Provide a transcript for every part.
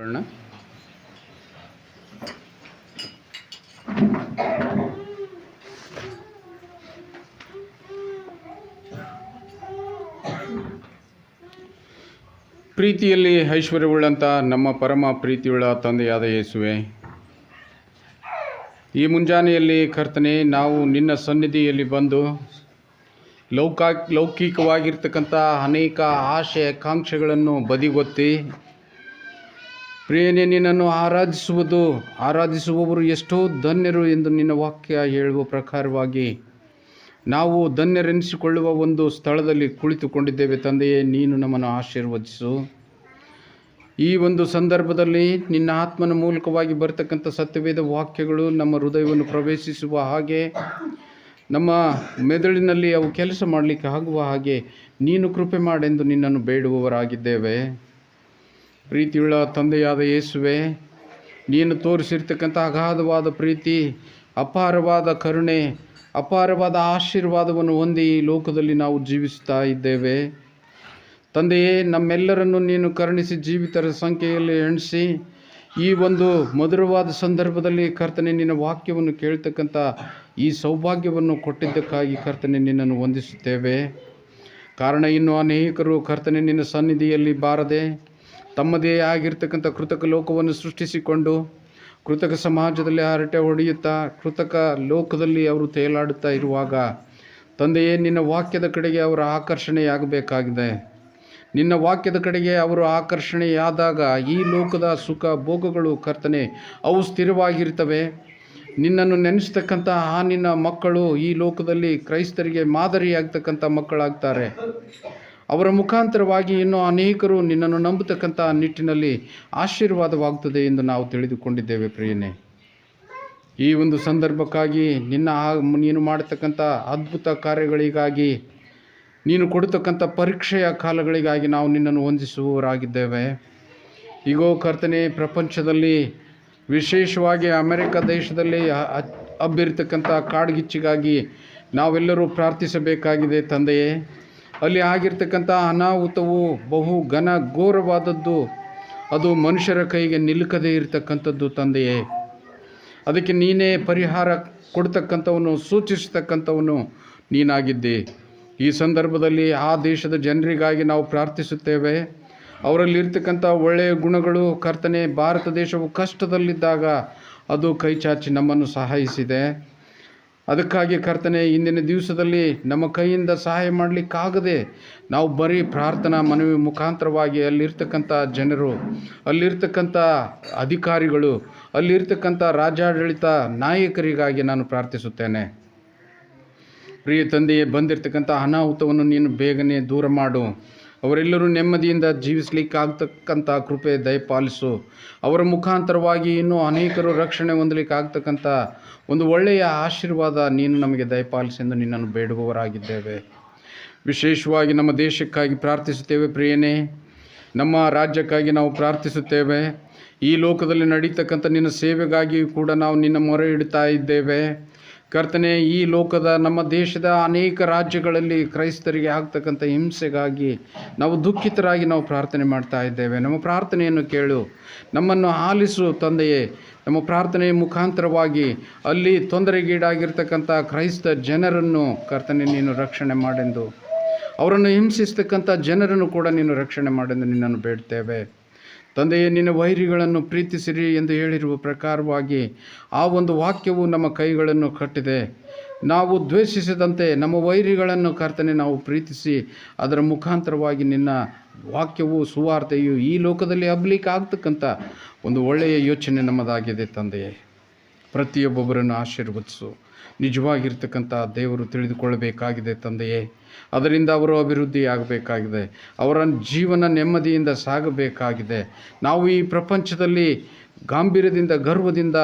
ಗಳನ್ನ ಪ್ರೀತಿಯಲ್ಲಿ ಐಶ್ವರ್ಯವುಳ್ಳಂಥ ನಮ್ಮ ಪರಮ ಪ್ರೀತಿಯುಳ್ಳ ತಂದೆಯಾದ ಯೇಸುವೆ, ಈ ಮುಂಜಾನೆಯಲ್ಲಿ ಕರ್ತನೆ, ನಾವು ನಿನ್ನ ಸನ್ನಿಧಿಯಲ್ಲಿ ಬಂದು ಲೌಕಿಕವಾಗಿರ್ತಕ್ಕಂಥ ಅನೇಕ ಆಶೆ ಆಕಾಂಕ್ಷೆಗಳನ್ನು ಬದಿಗೊತ್ತಿ ಪ್ರಿಯನೇ, ನಿನ್ನನ್ನು ಆರಾಧಿಸುವವರು ಎಷ್ಟೋ ಧನ್ಯರು ಎಂದು ನಿನ್ನ ವಾಕ್ಯ ಹೇಳುವ ಪ್ರಕಾರವಾಗಿ ನಾವು ಧನ್ಯರೆನಿಸಿಕೊಳ್ಳುವ ಒಂದು ಸ್ಥಳದಲ್ಲಿ ಕುಳಿತುಕೊಂಡಿದ್ದೇವೆ. ತಂದೆಯೇ, ನೀನು ನಮ್ಮನ್ನು ಆಶೀರ್ವದಿಸು. ಈ ಒಂದು ಸಂದರ್ಭದಲ್ಲಿ ನಿನ್ನ ಆತ್ಮನ ಮೂಲಕವಾಗಿ ಬರ್ತಕ್ಕಂಥ ಸತ್ಯವೇದ ವಾಕ್ಯಗಳು ನಮ್ಮ ಹೃದಯವನ್ನು ಪ್ರವೇಶಿಸುವ ಹಾಗೆ, ನಮ್ಮ ಮೆದುಳಿನಲ್ಲಿ ಅವು ಕೆಲಸ ಮಾಡಲಿಕ್ಕೆ ಆಗುವ ಹಾಗೆ ನೀನು ಕೃಪೆ ಮಾಡೆಂದು ನಿನ್ನನ್ನು ಬೇಡುವವರಾಗಿದ್ದೇವೆ. ಪ್ರೀತಿಯುಳ್ಳ ತಂದೆಯಾದ ಯೇಸುವೆ, ನೀನು ತೋರಿಸಿರ್ತಕ್ಕಂಥ ಅಗಾಧವಾದ ಪ್ರೀತಿ, ಅಪಾರವಾದ ಕರುಣೆ, ಅಪಾರವಾದ ಆಶೀರ್ವಾದವನ್ನು ಹೊಂದಿ ಈ ಲೋಕದಲ್ಲಿ ನಾವು ಜೀವಿಸ್ತಾ ಇದ್ದೇವೆ. ತಂದೆಯೇ, ನಮ್ಮೆಲ್ಲರನ್ನು ನೀನು ಕರುಣಿಸಿ ಜೀವಿತರ ಸಂಖ್ಯೆಯಲ್ಲಿ ಎಣಿಸಿ ಈ ಒಂದು ಮಧುರವಾದ ಸಂದರ್ಭದಲ್ಲಿ ಕರ್ತನೆ ನಿನ್ನ ವಾಕ್ಯವನ್ನು ಕೇಳ್ತಕ್ಕಂಥ ಈ ಸೌಭಾಗ್ಯವನ್ನು ಕೊಟ್ಟಿದ್ದಕ್ಕಾಗಿ ಕರ್ತನೆ ನಿನ್ನನ್ನು ವಂದಿಸುತ್ತೇವೆ. ಕಾರಣ ಇನ್ನು ಅನೇಕರು ಕರ್ತನೆ ನಿನ್ನ ಸನ್ನಿಧಿಯಲ್ಲಿ ಬಾರದೆ ತಮ್ಮದೇ ಆಗಿರ್ತಕ್ಕಂಥ ಕೃತಕ ಲೋಕವನ್ನು ಸೃಷ್ಟಿಸಿಕೊಂಡು ಕೃತಕ ಸಮಾಜದಲ್ಲಿ ಹರಟೆ ಹೊಡೆಯುತ್ತಾ ಕೃತಕ ಲೋಕದಲ್ಲಿ ಅವರು ತೇಲಾಡುತ್ತಾ ಇರುವಾಗ, ತಂದೆಯೇ, ನಿನ್ನ ವಾಕ್ಯದ ಕಡೆಗೆ ಅವರ ಆಕರ್ಷಣೆಯಾಗಬೇಕಾಗಿದೆ. ನಿನ್ನ ವಾಕ್ಯದ ಕಡೆಗೆ ಅವರು ಆಕರ್ಷಣೆಯಾದಾಗ ಈ ಲೋಕದ ಸುಖ ಭೋಗಗಳು ಕರ್ತನೆ ಅವು ಸ್ಥಿರವಾಗಿರ್ತವೆ. ನಿನ್ನನ್ನು ನೆನೆಸ್ತಕ್ಕಂಥ ಆ ನಿನ್ನ ಮಕ್ಕಳು ಈ ಲೋಕದಲ್ಲಿ ಕ್ರೈಸ್ತರಿಗೆ ಮಾದರಿಯಾಗ್ತಕ್ಕಂಥ ಮಕ್ಕಳಾಗ್ತಾರೆ. ಅವರ ಮುಖಾಂತರವಾಗಿ ಇನ್ನೂ ಅನೇಕರು ನಿನ್ನನ್ನು ನಂಬತಕ್ಕಂಥ ನಿಟ್ಟಿನಲ್ಲಿ ಆಶೀರ್ವಾದವಾಗ್ತದೆ ಎಂದು ನಾವು ತಿಳಿದುಕೊಂಡಿದ್ದೇವೆ. ಪ್ರಿಯನೇ, ಈ ಒಂದು ಸಂದರ್ಭಕ್ಕಾಗಿ ನೀನು ಮಾಡತಕ್ಕಂಥ ಅದ್ಭುತ ಕಾರ್ಯಗಳಿಗಾಗಿ, ನೀನು ಕೊಡತಕ್ಕಂಥ ಪರೀಕ್ಷೆಯ ಕಾಲಗಳಿಗಾಗಿ ನಾವು ನಿನ್ನನ್ನು ವಂದಿಸುವವರಾಗಿದ್ದೇವೆ. ಈಗೋ ಕರ್ತನೆ, ಪ್ರಪಂಚದಲ್ಲಿ ವಿಶೇಷವಾಗಿ ಅಮೆರಿಕ ದೇಶದಲ್ಲಿ ಹಬ್ಬಿರ್ತಕ್ಕಂಥ ಕಾಡ್ಗಿಚ್ಚಿಗಾಗಿ ನಾವೆಲ್ಲರೂ ಪ್ರಾರ್ಥಿಸಬೇಕಾಗಿದೆ. ತಂದೆಯೇ, ಅಲ್ಲಿ ಆಗಿರ್ತಕ್ಕಂಥ ಅನಾಹುತವು ಬಹು ಘೋರವಾದದ್ದು. ಅದು ಮನುಷ್ಯರ ಕೈಗೆ ನಿಲುಕದೇ ಇರತಕ್ಕಂಥದ್ದು. ತಂದೆಯೇ, ಅದಕ್ಕೆ ನೀನೇ ಪರಿಹಾರ ಕೊಡ್ತಕ್ಕಂಥವನು, ಸೂಚಿಸ್ತಕ್ಕಂಥವನು ನೀನಾಗಿದ್ದೆ. ಈ ಸಂದರ್ಭದಲ್ಲಿ ಆ ದೇಶದ ಜನರಿಗಾಗಿ ನಾವು ಪ್ರಾರ್ಥಿಸುತ್ತೇವೆ. ಅವರಲ್ಲಿರ್ತಕ್ಕಂಥ ಒಳ್ಳೆಯ ಗುಣಗಳು ಕರ್ತನೆ, ಭಾರತ ದೇಶವು ಕಷ್ಟದಲ್ಲಿದ್ದಾಗ ಅದು ಕೈಚಾಚಿ ನಮ್ಮನ್ನು ಸಹಾಯಿಸಿದೆ. ಅದಕ್ಕಾಗಿ ಕರ್ತನೆ, ಇಂದಿನ ದಿವಸದಲ್ಲಿ ನಮ್ಮ ಕೈಯಿಂದ ಸಹಾಯ ಮಾಡಲಿಕ್ಕಾಗದೆ ನಾವು ಬರೀ ಪ್ರಾರ್ಥನಾ ಮನವಿ ಮುಖಾಂತರವಾಗಿ ಅಲ್ಲಿರ್ತಕ್ಕಂಥ ಜನರು, ಅಲ್ಲಿರ್ತಕ್ಕಂಥ ಅಧಿಕಾರಿಗಳು, ಅಲ್ಲಿರ್ತಕ್ಕಂಥ ರಾಜ್ಯಾಡಳಿತ ನಾಯಕರಿಗಾಗಿ ನಾನು ಪ್ರಾರ್ಥಿಸುತ್ತೇನೆ. ಪ್ರಿಯ ತಂದೆಯೇ, ಬಂದಿರತಕ್ಕಂಥ ಅನಾಹುತವನ್ನು ನೀನು ಬೇಗನೆ ದೂರ ಮಾಡು. ಅವರೆಲ್ಲರೂ ನೆಮ್ಮದಿಯಿಂದ ಜೀವಿಸಲಿಕ್ಕಾಗ್ತಕ್ಕಂಥ ಕೃಪೆ ದಯಪಾಲಿಸು. ಅವರ ಮುಖಾಂತರವಾಗಿ ಇನ್ನೂ ಅನೇಕರು ರಕ್ಷಣೆ ಹೊಂದಲಿಕ್ಕಾಗ್ತಕ್ಕಂಥ ಒಂದು ಒಳ್ಳೆಯ ಆಶೀರ್ವಾದ ನೀನು ನಮಗೆ ದಯಪಾಲಿಸೆಂದು ನಿನ್ನನ್ನು ಬೇಡುವವರಾಗಿದ್ದೇವೆ. ವಿಶೇಷವಾಗಿ ನಮ್ಮ ದೇಶಕ್ಕಾಗಿ ಪ್ರಾರ್ಥಿಸುತ್ತೇವೆ. ಪ್ರಿಯನೇ, ನಮ್ಮ ರಾಜ್ಯಕ್ಕಾಗಿ ನಾವು ಪ್ರಾರ್ಥಿಸುತ್ತೇವೆ. ಈ ಲೋಕದಲ್ಲಿ ನಡೀತಕ್ಕಂಥ ನಿನ್ನ ಸೇವೆಗಾಗಿಯೂ ಕೂಡ ನಾವು ನಿನ್ನ ಮೊರೆ ಇಡ್ತಾ ಇದ್ದೇವೆ. ಕರ್ತನೆ, ಈ ಲೋಕದ ನಮ್ಮ ದೇಶದ ಅನೇಕ ರಾಜ್ಯಗಳಲ್ಲಿ ಕ್ರೈಸ್ತರಿಗೆ ಆಗ್ತಕ್ಕಂಥ ಹಿಂಸೆಗಾಗಿ ನಾವು ದುಃಖಿತರಾಗಿ ನಾವು ಪ್ರಾರ್ಥನೆ ಮಾಡ್ತಾ ಇದ್ದೇವೆ. ನಮ್ಮ ಪ್ರಾರ್ಥನೆಯನ್ನು ಕೇಳು, ನಮ್ಮನ್ನು ಆಲಿಸು ತಂದೆಯೇ. ನಮ್ಮ ಪ್ರಾರ್ಥನೆಯ ಮುಖಾಂತರವಾಗಿ ಅಲ್ಲಿ ತೊಂದರೆಗೀಡಾಗಿರ್ತಕ್ಕಂಥ ಕ್ರೈಸ್ತ ಜನರನ್ನು ಕರ್ತನೆ ನೀನು ರಕ್ಷಣೆ ಮಾಡೆಂದು, ಅವರನ್ನು ಹಿಂಸಿಸ್ತಕ್ಕಂಥ ಜನರನ್ನು ಕೂಡ ನೀನು ರಕ್ಷಣೆ ಮಾಡೆಂದು ನಿನ್ನನ್ನು ಬೇಡ್ತೇವೆ. ತಂದೆಯೇ, ನಿನ್ನ ವೈರಿಗಳನ್ನು ಪ್ರೀತಿಸಿರಿ ಎಂದು ಹೇಳಿರುವ ಪ್ರಕಾರವಾಗಿ ಆ ಒಂದು ವಾಕ್ಯವು ನಮ್ಮ ಕೈಗಳನ್ನು ಕಟ್ಟಿದೆ. ನಾವು ದ್ವೇಷಿಸದಂತೆ ನಮ್ಮ ವೈರಿಗಳನ್ನು ಕರ್ತನೆ ನಾವು ಪ್ರೀತಿಸಿ ಅದರ ಮುಖಾಂತರವಾಗಿ ನಿನ್ನ ವಾಕ್ಯವು ಸುವಾರ್ತೆಯು ಈ ಲೋಕದಲ್ಲಿ ಹಬ್ಬಲಿಕ್ಕೆ ಆಗ್ತಕ್ಕಂಥ ಒಂದು ಒಳ್ಳೆಯ ಯೋಚನೆ ನಮ್ಮದಾಗಿದೆ. ತಂದೆಯೇ, ಪ್ರತಿಯೊಬ್ಬೊಬ್ಬರನ್ನು ಆಶೀರ್ವದಿಸು. ನಿಜವಾಗಿರ್ತಕ್ಕಂಥ ದೇವರು ತಿಳಿದುಕೊಳ್ಳಬೇಕಾಗಿದೆ ತಂದೆಯೇ. ಅದರಿಂದ ಅವರು ಅಭಿವೃದ್ಧಿ ಆಗಬೇಕಾಗಿದೆ. ಅವರ ಜೀವನ ನೆಮ್ಮದಿಯಿಂದ ಸಾಗಬೇಕಾಗಿದೆ. ನಾವು ಈ ಪ್ರಪಂಚದಲ್ಲಿ ಗಾಂಭೀರ್ಯದಿಂದ ಗರ್ವದಿಂದ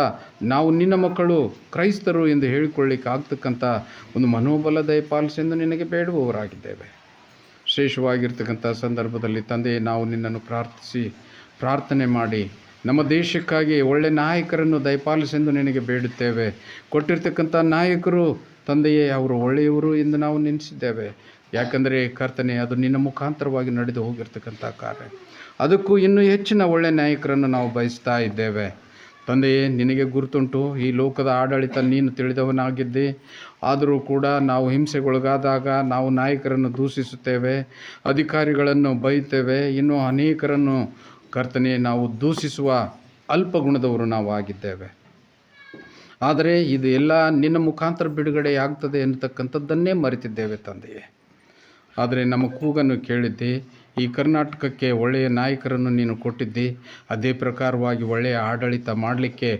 ನಾವು ನಿನ್ನ ಮಕ್ಕಳು ಕ್ರೈಸ್ತರು ಎಂದು ಹೇಳಿಕೊಳ್ಳಿಕ್ಕೆ ಆಗ್ತಕ್ಕಂಥ ಒಂದು ಮನೋಬಲ ದಯಪಾಲಿಸೆಂದು ನಿನಗೆ ಬೇಡುವವರಾಗಿದ್ದೇವೆ. ವಿಶೇಷವಾಗಿರ್ತಕ್ಕಂಥ ಸಂದರ್ಭದಲ್ಲಿ ತಂದೆಯೇ, ನಾವು ನಿನ್ನನ್ನು ಪ್ರಾರ್ಥನೆ ಮಾಡಿ ನಮ್ಮ ದೇಶಕ್ಕಾಗಿ ಒಳ್ಳೆಯ ನಾಯಕರನ್ನು ದಯಪಾಲಿಸೆಂದು ನಿನಗೆ ಬೇಡುತ್ತೇವೆ. ಕೊಟ್ಟಿರ್ತಕ್ಕಂಥ ನಾಯಕರು ತಂದೆಯೇ, ಅವರು ಒಳ್ಳೆಯವರು ಎಂದು ನಾವು ನೆನೆಸಿದ್ದೇವೆ. ಯಾಕಂದರೆ ಕರ್ತನೆ ಅದು ನಿನ್ನ ಮುಖಾಂತರವಾಗಿ ನಡೆದು ಹೋಗಿರ್ತಕ್ಕಂಥ ಕಾರ್ಯ. ಅದಕ್ಕೂ ಇನ್ನೂ ಹೆಚ್ಚಿನ ಒಳ್ಳೆಯ ನಾಯಕರನ್ನು ನಾವು ಬಯಸ್ತಾ ಇದ್ದೇವೆ ತಂದೆಯೇ. ನಿನಗೆ ಗುರುತುಂಟು, ಈ ಲೋಕದ ಆಡಳಿತ ನೀನು ತಿಳಿದವನಾಗಿದ್ದೆ. ಆದರೂ ಕೂಡ ನಾವು ಹಿಂಸೆಗೊಳಗಾದಾಗ ನಾವು ನಾಯಕರನ್ನು ದೂಷಿಸುತ್ತೇವೆ, ಅಧಿಕಾರಿಗಳನ್ನು ಬೈತೇವೆ, ಇನ್ನೂ ಅನೇಕರನ್ನು ಕರ್ತನೆ ನಾವು ದೂಷಿಸುವ ಅಲ್ಪ ಗುಣದವರು ನಾವು ಆಗಿದ್ದೇವೆ. ಆದರೆ ಇದು ಎಲ್ಲ ನಿನ್ನ ಮುಖಾಂತರ ಬಿಡುಗಡೆ ಆಗ್ತದೆ ಎನ್ನತಕ್ಕಂಥದ್ದನ್ನೇ ಮರೆತಿದ್ದೇವೆ ತಂದೆಯೇ. ಆದರೆ ನಮ್ಮ ಕೂಗನ್ನು ಕೇಳಿದ್ದೆ, ಈ ಕರ್ನಾಟಕಕ್ಕೆ ಒಳ್ಳೆಯ ನಾಯಕರನ್ನು ನೀನು ಕೊಟ್ಟಿದ್ದಿ. ಅದೇ ಪ್ರಕಾರವಾಗಿ ಒಳ್ಳೆಯ ಆಡಳಿತ ಮಾಡಲಿಕ್ಕೆ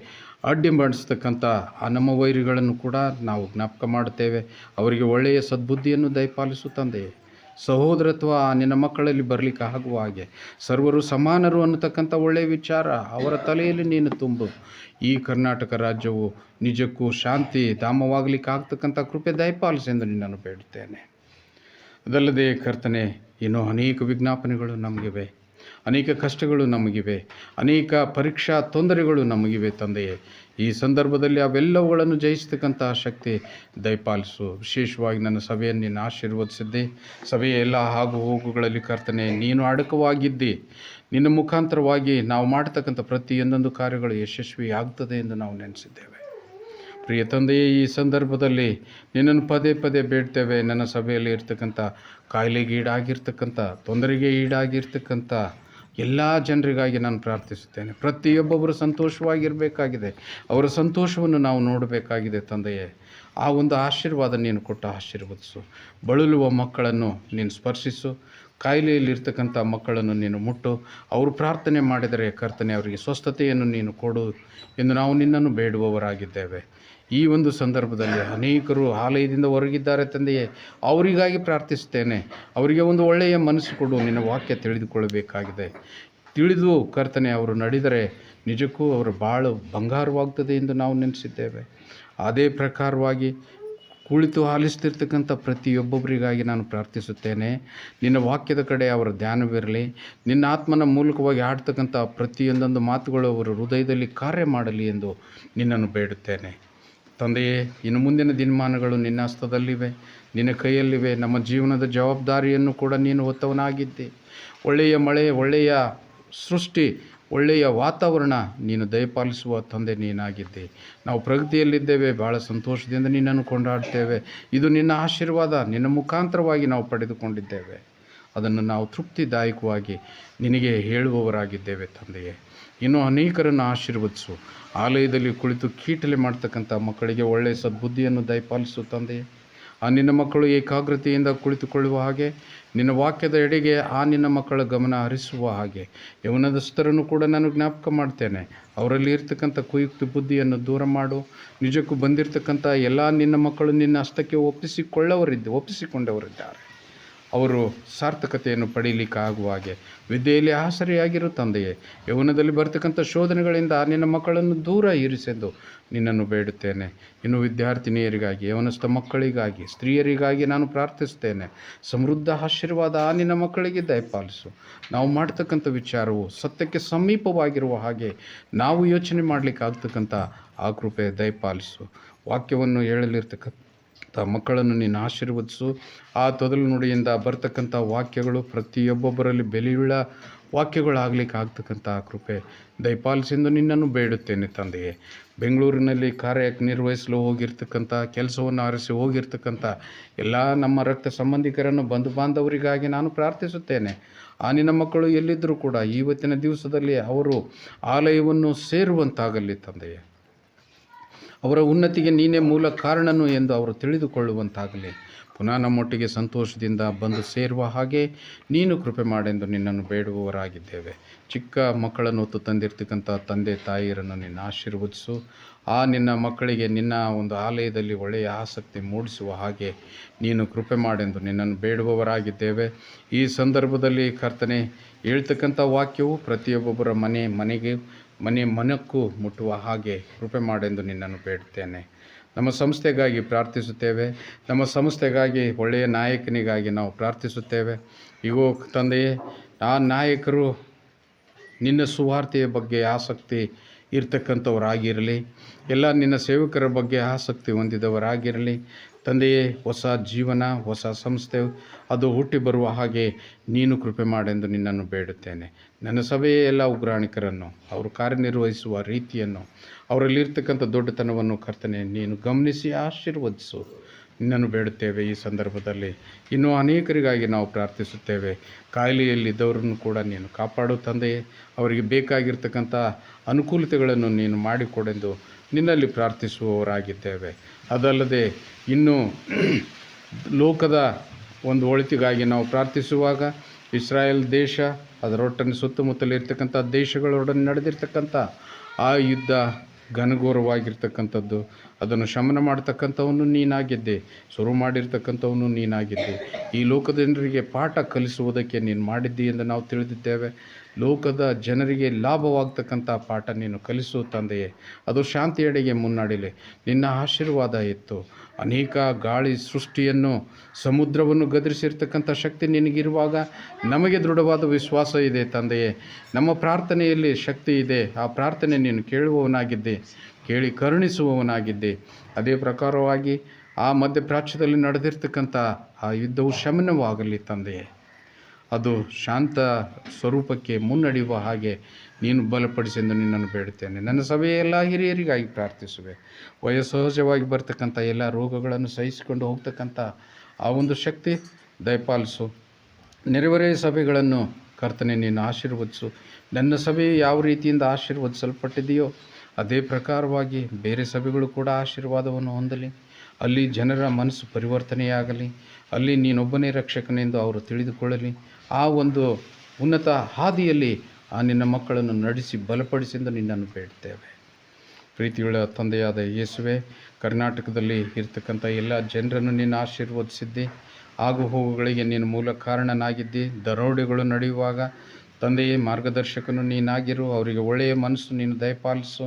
ಅಡ್ಡಿಪಡಿಸ್ತಕ್ಕಂಥ ಆ ನಮ್ಮ ವೈರಿಗಳನ್ನು ಕೂಡ ನಾವು ಜ್ಞಾಪಕ ಮಾಡುತ್ತೇವೆ. ಅವರಿಗೆ ಒಳ್ಳೆಯ ಸದ್ಬುದ್ಧಿಯನ್ನು ದಯಪಾಲಿಸು ತಂದೆಯೇ. ಸಹೋದರತ್ವ ನಿನ್ನ ಮಕ್ಕಳಲ್ಲಿ ಬರಲಿಕ್ಕೆ ಆಗುವ ಹಾಗೆ, ಸರ್ವರು ಸಮಾನರು ಅನ್ನತಕ್ಕಂಥ ಒಳ್ಳೆಯ ವಿಚಾರ ಅವರ ತಲೆಯಲ್ಲಿ ನೀನು ತುಂಬು. ಈ ಕರ್ನಾಟಕ ರಾಜ್ಯವು ನಿಜಕ್ಕೂ ಶಾಂತಿ ಧಾಮವಾಗಲಿಕ್ಕೆ ಆಗ್ತಕ್ಕಂಥ ಕೃಪೆ ದಯಪಾಲಿಸೆಂದು ನಿನ್ನನ್ನು ಬೇಡುತ್ತೇನೆ. ಅದಲ್ಲದೆ ಕರ್ತನೆ, ಇನ್ನೂ ಅನೇಕ ವಿಜ್ಞಾಪನೆಗಳು ನಮಗಿವೆ, ಅನೇಕ ಕಷ್ಟಗಳು ನಮಗಿವೆ, ಅನೇಕ ಪರೀಕ್ಷಾ ತೊಂದರೆಗಳು ನಮಗಿವೆ ತಂದೆಯೇ. ಈ ಸಂದರ್ಭದಲ್ಲಿ ಅವೆಲ್ಲವುಗಳನ್ನು ಜಯಿಸ್ತಕ್ಕಂಥ ಶಕ್ತಿ ದಯಪಾಲಿಸು. ವಿಶೇಷವಾಗಿ ನನ್ನ ಸಭೆಯನ್ನು ನೀನು ಆಶೀರ್ವದಿಸಿದ್ದೆ. ಸಭೆಯ ಎಲ್ಲ ಆಗು ಹೋಗುಗಳಲ್ಲಿ ಕರ್ತನೆ ನೀನು ಅಡಕವಾಗಿದ್ದಿ. ನಿನ್ನ ಮುಖಾಂತರವಾಗಿ ನಾವು ಮಾಡತಕ್ಕಂಥ ಪ್ರತಿಯೊಂದೊಂದು ಕಾರ್ಯಗಳು ಯಶಸ್ವಿ ಆಗ್ತದೆ ಎಂದು ನಾವು ನೆನೆಸಿದ್ದೇವೆ. ಪ್ರಿಯ ತಂದೆಯೇ, ಈ ಸಂದರ್ಭದಲ್ಲಿ ನಿನ್ನನ್ನು ಪದೇ ಪದೇ ಬೇಡ್ತೇವೆ. ನನ್ನ ಸಭೆಯಲ್ಲಿ ಇರ್ತಕ್ಕಂಥ ಕಾಯಿಲೆಗೆ ಈಡಾಗಿರ್ತಕ್ಕಂಥ, ತೊಂದರೆಗೆ ಈಡಾಗಿರ್ತಕ್ಕಂಥ ಎಲ್ಲ ಜನರಿಗಾಗಿ ನಾನು ಪ್ರಾರ್ಥಿಸುತ್ತೇನೆ. ಪ್ರತಿಯೊಬ್ಬೊಬ್ಬರು ಸಂತೋಷವಾಗಿರಬೇಕಾಗಿದೆ. ಅವರ ಸಂತೋಷವನ್ನು ನಾವು ನೋಡಬೇಕಾಗಿದೆ ತಂದೆಯೇ. ಆ ಒಂದು ಆಶೀರ್ವಾದ ನೀನು ಕೊಟ್ಟು ಆಶೀರ್ವದಿಸು. ಬಳಲುವ ಮಕ್ಕಳನ್ನು ನೀನು ಸ್ಪರ್ಶಿಸು. ಕಾಯಿಲೆಯಲ್ಲಿರ್ತಕ್ಕಂಥ ಮಕ್ಕಳನ್ನು ನೀನು ಮುಟ್ಟು. ಅವರು ಪ್ರಾರ್ಥನೆ ಮಾಡಿದರೆ ಕರ್ತನೆ ಅವರಿಗೆ ಸ್ವಸ್ಥತೆಯನ್ನು ನೀನು ಕೊಡು ಎಂದು ನಾವು ನಿನ್ನನ್ನು ಬೇಡುವವರಾಗಿದ್ದೇವೆ. ಈ ಒಂದು ಸಂದರ್ಭದಲ್ಲಿ ಅನೇಕರು ಆಲಯದಿಂದ ಹೊರಗಿದ್ದಾರೆ ತಂದೆಯೇ, ಅವರಿಗಾಗಿ ಪ್ರಾರ್ಥಿಸುತ್ತೇನೆ. ಅವರಿಗೆ ಒಂದು ಒಳ್ಳೆಯ ಮನಸ್ಸು ಕೊಡು. ನಿನ್ನ ವಾಕ್ಯ ತಿಳಿದುಕೊಳ್ಳಬೇಕಾಗಿದೆ. ತಿಳಿದು ಕರ್ತನೆ ಅವರು ನಡೆದರೆ ನಿಜಕ್ಕೂ ಅವರ ಬಾಳು ಬಂಗಾರವಾಗ್ತದೆ ಎಂದು ನಾವು ನೆನೆಸಿದ್ದೇವೆ. ಅದೇ ಪ್ರಕಾರವಾಗಿ ಕುಳಿತು ಆಲಿಸ್ತಿರ್ತಕ್ಕಂಥ ಪ್ರತಿಯೊಬ್ಬೊಬ್ಬರಿಗಾಗಿ ನಾನು ಪ್ರಾರ್ಥಿಸುತ್ತೇನೆ. ನಿನ್ನ ವಾಕ್ಯದ ಕಡೆ ಅವರ ಧ್ಯಾನವಿರಲಿ. ನಿನ್ನ ಆತ್ಮನ ಮೂಲಕವಾಗಿ ಆಡ್ತಕ್ಕಂಥ ಪ್ರತಿಯೊಂದೊಂದು ಮಾತುಗಳು ಅವರ ಹೃದಯದಲ್ಲಿ ಕಾರ್ಯ ಮಾಡಲಿ ಎಂದು ನಿನ್ನನ್ನು ಬೇಡುತ್ತೇನೆ ತಂದೆಯೇ. ಇನ್ನು ಮುಂದಿನ ದಿನಮಾನಗಳು ನಿನ್ನ ಹಸ್ತದಲ್ಲಿವೆ, ನಿನ್ನ ಕೈಯಲ್ಲಿವೆ. ನಮ್ಮ ಜೀವನದ ಜವಾಬ್ದಾರಿಯನ್ನು ಕೂಡ ನೀನು ಹೊತ್ತವನಾಗಿದ್ದೆ. ಒಳ್ಳೆಯ ಮಳೆ, ಒಳ್ಳೆಯ ಸೃಷ್ಟಿ, ಒಳ್ಳೆಯ ವಾತಾವರಣ ನೀನು ದಯಪಾಲಿಸುವ ತಂದೆ ನೀನಾಗಿದ್ದೆ. ನಾವು ಪ್ರಗತಿಯಲ್ಲಿದ್ದೇವೆ. ಭಾಳ ಸಂತೋಷದಿಂದ ನಿನ್ನನ್ನು ಕೊಂಡಾಡ್ತೇವೆ. ಇದು ನಿನ್ನ ಆಶೀರ್ವಾದ, ನಿನ್ನ ಮುಖಾಂತರವಾಗಿ ನಾವು ಪಡೆದುಕೊಂಡಿದ್ದೇವೆ. ಅದನ್ನು ನಾವು ತೃಪ್ತಿದಾಯಕವಾಗಿ ನಿನಗೆ ಹೇಳುವವರಾಗಿದ್ದೇವೆ ತಂದೆಯೇ. ಇನ್ನೂ ಅನೇಕರನ್ನು ಆಶೀರ್ವದಿಸು. ಆಲಯದಲ್ಲಿ ಕುಳಿತು ಕೀಟಲೆ ಮಾಡ್ತಕ್ಕಂಥ ಮಕ್ಕಳಿಗೆ ಒಳ್ಳೆಯ ಸದ್ಬುದ್ಧಿಯನ್ನು ದಯಪಾಲಿಸು ತಂದೆಯೇ. ಆ ನಿನ್ನ ಮಕ್ಕಳು ಏಕಾಗ್ರತೆಯಿಂದ ಕುಳಿತುಕೊಳ್ಳುವ ಹಾಗೆ, ನಿನ್ನ ವಾಕ್ಯದ ಎಡೆಗೆ ಆ ನಿನ್ನ ಮಕ್ಕಳ ಗಮನ ಹರಿಸುವ ಹಾಗೆ, ಯವನದಸ್ಥರನ್ನು ಕೂಡ ನಾನು ಜ್ಞಾಪಕ ಮಾಡ್ತೇನೆ. ಅವರಲ್ಲಿ ಇರ್ತಕ್ಕಂಥ ಕುಯುಕ್ತ ಬುದ್ಧಿಯನ್ನು ದೂರ ಮಾಡು. ನಿಜಕ್ಕೂ ಬಂದಿರತಕ್ಕಂಥ ಎಲ್ಲ ನಿನ್ನ ಮಕ್ಕಳು ನಿನ್ನ ಹಸ್ತಕ್ಕೆ ಒಪ್ಪಿಸಿಕೊಂಡವರಿದ್ದಾರೆ. ಅವರು ಸಾರ್ಥಕತೆಯನ್ನು ಪಡೀಲಿಕ್ಕೆ ಆಗುವ ಹಾಗೆ ವಿದ್ಯೆಯಲ್ಲಿ ಆಸರೆಯಾಗಿರು ತಂದೆಯೇ. ಯೌವನದಲ್ಲಿ ಬರ್ತಕ್ಕಂಥ ಶೋಧನೆಗಳಿಂದ ನಿನ್ನ ಮಕ್ಕಳನ್ನು ದೂರ ಇರಿಸೆಂದು ನಿನ್ನನ್ನು ಬೇಡುತ್ತೇನೆ. ಇನ್ನು ವಿದ್ಯಾರ್ಥಿನಿಯರಿಗಾಗಿ, ಯೌವನಸ್ಥ ಮಕ್ಕಳಿಗಾಗಿ, ಸ್ತ್ರೀಯರಿಗಾಗಿ ನಾನು ಪ್ರಾರ್ಥಿಸ್ತೇನೆ. ಸಮೃದ್ಧ ಆಶೀರ್ವಾದ ಆ ನಿನ್ನ ಮಕ್ಕಳಿಗೆ ದಯಪಾಲಿಸು. ನಾವು ಮಾಡ್ತಕ್ಕಂಥ ವಿಚಾರವು ಸತ್ಯಕ್ಕೆ ಸಮೀಪವಾಗಿರುವ ಹಾಗೆ ನಾವು ಯೋಚನೆ ಮಾಡಲಿಕ್ಕೆ ಆಗ್ತಕ್ಕಂಥ ಆ ಕೃಪೆ ದಯಪಾಲಿಸು. ವಾಕ್ಯವನ್ನು ಹೇಳಲಿರ್ತಕ್ಕಂಥ ಮಕ್ಕಳನ್ನು ನೀನು ಆಶೀರ್ವದಿಸು. ಆ ತೊದಲು ನುಡಿಯಿಂದ ಬರ್ತಕ್ಕಂಥ ವಾಕ್ಯಗಳು ಪ್ರತಿಯೊಬ್ಬೊಬ್ಬರಲ್ಲಿ ಬೆಲೆಯುಳ್ಳ ವಾಕ್ಯಗಳಾಗಲಿಕ್ಕೆ ಆಗ್ತಕ್ಕಂಥ ಕೃಪೆ ದಯಪಾಲಿಸೆಂದು ನಿನ್ನನ್ನು ಬೇಡುತ್ತೇನೆ ತಂದೆಯೇ. ಬೆಂಗಳೂರಿನಲ್ಲಿ ಕಾರ್ಯ ನಿರ್ವಹಿಸಲು ಹೋಗಿರ್ತಕ್ಕಂಥ, ಕೆಲಸವನ್ನು ಆರಿಸಿ ಹೋಗಿರ್ತಕ್ಕಂಥ ಎಲ್ಲ ನಮ್ಮ ರಕ್ತ ಸಂಬಂಧಿಕರನ್ನು, ಬಂಧು ಬಾಂಧವರಿಗಾಗಿ ನಾನು ಪ್ರಾರ್ಥಿಸುತ್ತೇನೆ. ಆ ನಿನ್ನ ಮಕ್ಕಳು ಎಲ್ಲಿದ್ದರೂ ಕೂಡ ಇವತ್ತಿನ ದಿವಸದಲ್ಲಿ ಅವರು ಆಲಯವನ್ನು ಸೇರುವಂತಾಗಲಿ ತಂದೆಯೇ. ಅವರ ಉನ್ನತಿಗೆ ನೀನೇ ಮೂಲ ಕಾರಣನು ಎಂದು ಅವರು ತಿಳಿದುಕೊಳ್ಳುವಂತಾಗಲಿ. ಪುನಃ ನಮ್ಮೊಟ್ಟಿಗೆ ಸಂತೋಷದಿಂದ ಬಂದು ಸೇರುವ ಹಾಗೆ ನೀನು ಕೃಪೆ ಮಾಡೆಂದು ನಿನ್ನನ್ನು ಬೇಡುವವರಾಗಿದ್ದೇವೆ. ಚಿಕ್ಕ ಮಕ್ಕಳನ್ನು ಹೊತ್ತು ತಂದಿರ್ತಕ್ಕಂಥ ತಂದೆ ತಾಯಿಯರನ್ನು ನಿನ್ನ ಆಶೀರ್ವದಿಸು. ಆ ನಿನ್ನ ಮಕ್ಕಳಿಗೆ ನಿನ್ನ ಒಂದು ಆಲಯದಲ್ಲಿ ಒಳ್ಳೆಯ ಆಸಕ್ತಿ ಮೂಡಿಸುವ ಹಾಗೆ ನೀನು ಕೃಪೆ ಮಾಡೆಂದು ನಿನ್ನನ್ನು ಬೇಡುವವರಾಗಿದ್ದೇವೆ. ಈ ಸಂದರ್ಭದಲ್ಲಿ ಕರ್ತನೆ, ಹೇಳ್ತಕ್ಕಂಥ ವಾಕ್ಯವು ಪ್ರತಿಯೊಬ್ಬೊಬ್ಬರ ಮನಕ್ಕೂ ಮುಟ್ಟುವ ಹಾಗೆ ಕೃಪೆ ಮಾಡೆಂದು ನಿನ್ನನ್ನು ಬೇಡುತ್ತೇನೆ. ನಮ್ಮ ಸಂಸ್ಥೆಗಾಗಿ ಪ್ರಾರ್ಥಿಸುತ್ತೇವೆ. ನಮ್ಮ ಸಂಸ್ಥೆಗಾಗಿ ಒಳ್ಳೆಯ ನಾಯಕನಿಗಾಗಿ ನಾವು ಪ್ರಾರ್ಥಿಸುತ್ತೇವೆ. ಇಗೋ ತಂದೆಯೇ, ಆ ನಾಯಕರು ನಿನ್ನ ಸುವಾರ್ತೆಯ ಬಗ್ಗೆ ಆಸಕ್ತಿ ಇರ್ತಕ್ಕಂಥವರಾಗಿರಲಿ. ಎಲ್ಲ ನಿನ್ನ ಸೇವಕರ ಬಗ್ಗೆ ಆಸಕ್ತಿ ಹೊಂದಿದವರಾಗಿರಲಿ. ತಂದೆಯೇ, ಹೊಸ ಜೀವನ, ಹೊಸ ಸಂಸ್ಥೆ ಅದು ಹುಟ್ಟಿ ಬರುವ ಹಾಗೆ ನೀನು ಕೃಪೆ ಮಾಡೆಂದು ನಿನ್ನನ್ನು ಬೇಡುತ್ತೇನೆ. ನನ್ನ ಸಭೆಯ ಎಲ್ಲ ಉಗ್ರಾಣಿಕರನ್ನು, ಅವರು ಕಾರ್ಯನಿರ್ವಹಿಸುವ ರೀತಿಯನ್ನು, ಅವರಲ್ಲಿರ್ತಕ್ಕಂಥ ದೊಡ್ಡತನವನ್ನು ಕರ್ತನೆ ನೀನು ಗಮನಿಸಿ ಆಶೀರ್ವದಿಸು. ನಿನ್ನನ್ನು ಬೇಡುತ್ತೇವೆ. ಈ ಸಂದರ್ಭದಲ್ಲಿ ಇನ್ನೂ ಅನೇಕರಿಗಾಗಿ ನಾವು ಪ್ರಾರ್ಥಿಸುತ್ತೇವೆ. ಕಾಯಿಲೆಯಲ್ಲಿದ್ದವರನ್ನು ಕೂಡ ನೀನು ಕಾಪಾಡು ತಂದೆಯೇ. ಅವರಿಗೆ ಬೇಕಾಗಿರ್ತಕ್ಕಂಥ ಅನುಕೂಲತೆಗಳನ್ನು ನೀನು ಮಾಡಿಕೊಡೆಂದು ನಿನ್ನಲ್ಲಿ ಪ್ರಾರ್ಥಿಸುವವರಾಗಿದ್ದೇವೆ. ಅದಲ್ಲದೆ ಇನ್ನು ಲೋಕದ ಒಂದು ಒಳಿತಿಗಾಗಿ ನಾವು ಪ್ರಾರ್ಥಿಸುವಾಗ ಇಸ್ರಾಯೇಲ್ ದೇಶ, ಅದರೊಟ್ಟನೆ ಸುತ್ತಮುತ್ತಲಿರ್ತಕ್ಕಂಥ ದೇಶಗಳೊಡನೆ ನಡೆದಿರ್ತಕ್ಕಂಥ ಆ ಯುದ್ಧ ಘನಘೋರವಾಗಿರ್ತಕ್ಕಂಥದ್ದು, ಅದನ್ನು ಶಮನ ಮಾಡ್ತಕ್ಕಂಥವನು ನೀನಾಗಿದ್ದೆ, ಶುರು ಮಾಡಿರ್ತಕ್ಕಂಥವನು ನೀನಾಗಿದ್ದೆ. ಈ ಲೋಕದ ಜನರಿಗೆ ಪಾಠ ಕಲಿಸುವುದಕ್ಕೆ ನೀನು ಮಾಡಿದ್ದಿ ಎಂದು ನಾವು ತಿಳಿದಿದ್ದೇವೆ. ಲೋಕದ ಜನರಿಗೆ ಲಾಭವಾಗ್ತಕ್ಕಂಥ ಪಾಠ ನೀನು ಕಲಿಸು ತಂದೆಯೇ. ಅದು ಶಾಂತಿಯೆಡೆಗೆ ಮುನ್ನಡೆಯಲಿ. ನಿನ್ನ ಆಶೀರ್ವಾದ ಇತ್ತು. ಅನೇಕ ಗಾಳಿ ಸೃಷ್ಟಿಯನ್ನು, ಸಮುದ್ರವನ್ನು ಗದರಿಸಿರ್ತಕ್ಕಂಥ ಶಕ್ತಿ ನಿನಗಿರುವಾಗ ನಮಗೆ ದೃಢವಾದ ವಿಶ್ವಾಸ ಇದೆ ತಂದೆಯೇ. ನಮ್ಮ ಪ್ರಾರ್ಥನೆಯಲ್ಲಿ ಶಕ್ತಿ ಇದೆ. ಆ ಪ್ರಾರ್ಥನೆ ನೀನು ಕೇಳುವವನಾಗಿದ್ದೆ, ಕೇಳಿ ಕರುಣಿಸುವವನಾಗಿದ್ದೆ. ಅದೇ ಪ್ರಕಾರವಾಗಿ ಆ ಮಧ್ಯಪ್ರಾಚ್ಯದಲ್ಲಿ ನಡೆದಿರ್ತಕ್ಕಂಥ ಆ ಯುದ್ಧವು ಶಮನವಾಗಲಿ ತಂದೆಯೇ. ಅದು ಶಾಂತ ಸ್ವರೂಪಕ್ಕೆ ಮುನ್ನಡೆಯುವ ಹಾಗೆ ನೀನು ಬಲಪಡಿಸೆಂದು ನಿನ್ನನ್ನು ಬೇಡುತ್ತೇನೆ. ನನ್ನ ಸಭೆಯ ಎಲ್ಲ ಹಿರಿಯರಿಗಾಗಿ ಪ್ರಾರ್ಥಿಸುವೆ. ವಯೋಸಹಜವಾಗಿ ಬರ್ತಕ್ಕಂಥ ಎಲ್ಲ ರೋಗಗಳನ್ನು ಸಹಿಸಿಕೊಂಡು ಹೋಗ್ತಕ್ಕಂಥ ಆ ಒಂದು ಶಕ್ತಿ ದಯಪಾಲಿಸು. ನೆರೆಹೊರೆಯ ಸಭೆಗಳನ್ನು ಕರ್ತನೆ ನೀನು ಆಶೀರ್ವದಿಸು. ನನ್ನ ಸಭೆಯು ಯಾವ ರೀತಿಯಿಂದ ಆಶೀರ್ವದಿಸಲ್ಪಟ್ಟಿದೆಯೋ ಅದೇ ಪ್ರಕಾರವಾಗಿ ಬೇರೆ ಸಭೆಗಳು ಕೂಡ ಆಶೀರ್ವಾದವನ್ನು ಹೊಂದಲಿ. ಅಲ್ಲಿ ಜನರ ಮನಸ್ಸು ಪರಿವರ್ತನೆಯಾಗಲಿ. ಅಲ್ಲಿ ನೀನೊಬ್ಬನೇ ರಕ್ಷಕನೆಂದು ಅವರು ತಿಳಿದುಕೊಳ್ಳಲಿ. ಆ ಒಂದು ಉನ್ನತ ಹಾದಿಯಲ್ಲಿ ಆ ನಿನ್ನ ಮಕ್ಕಳನ್ನು ನಡೆಸಿ ಬಲಪಡಿಸೆಂದು ನಿನ್ನನ್ನು ಬೇಡ್ತೇವೆ. ಪ್ರೀತಿಯುಳ್ಳ ತಂದೆಯಾದ ಯೇಸುವೆ, ಕರ್ನಾಟಕದಲ್ಲಿ ಇರ್ತಕ್ಕಂಥ ಎಲ್ಲ ಜನರನ್ನು ನೀನು ಆಶೀರ್ವದಿಸಿದ್ದಿ. ಆಗು ಹೋಗುಗಳಿಗೆ ನೀನು ಮೂಲ ಕಾರಣನಾಗಿದ್ದಿ. ದರೋಡೆಗಳು ನಡೆಯುವಾಗ ತಂದೆಯೇ ಮಾರ್ಗದರ್ಶಕನು ನೀನಾಗಿರು. ಅವರಿಗೆ ಒಳ್ಳೆಯ ಮನಸ್ಸು ನೀನು ದಯಪಾಲಿಸು.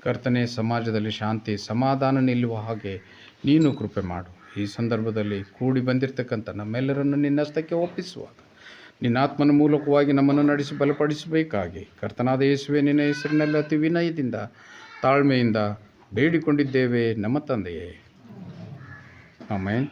ಕರ್ತನೆ, ಸಮಾಜದಲ್ಲಿ ಶಾಂತಿ ಸಮಾಧಾನ ನಿಲ್ಲುವ ಹಾಗೆ ನೀನು ಕೃಪೆ ಮಾಡು. ಈ ಸಂದರ್ಭದಲ್ಲಿ ಕೂಡಿ ಬಂದಿರತಕ್ಕಂಥ ನಮ್ಮೆಲ್ಲರನ್ನು ನಿನ್ನ ಹಸ್ತಕ್ಕೆ ಒಪ್ಪಿಸುವಾಗ ನಿನ್ನ ಆತ್ಮನ ಮೂಲಕವಾಗಿ ನಮ್ಮನ್ನು ನಡೆಸಿ ಬಲಪಡಿಸಬೇಕಾಗಿ ಕರ್ತನಾದ ಯೇಸುವೆ ನಿನ್ನ ಹೆಸರಿನಲ್ಲಿ ಅತಿ ವಿನಯದಿಂದ ತಾಳ್ಮೆಯಿಂದ ಬೇಡಿಕೊಂಡಿದ್ದೇವೆ ನಮ್ಮ ತಂದೆಯೇ. ಆಮೆನ್.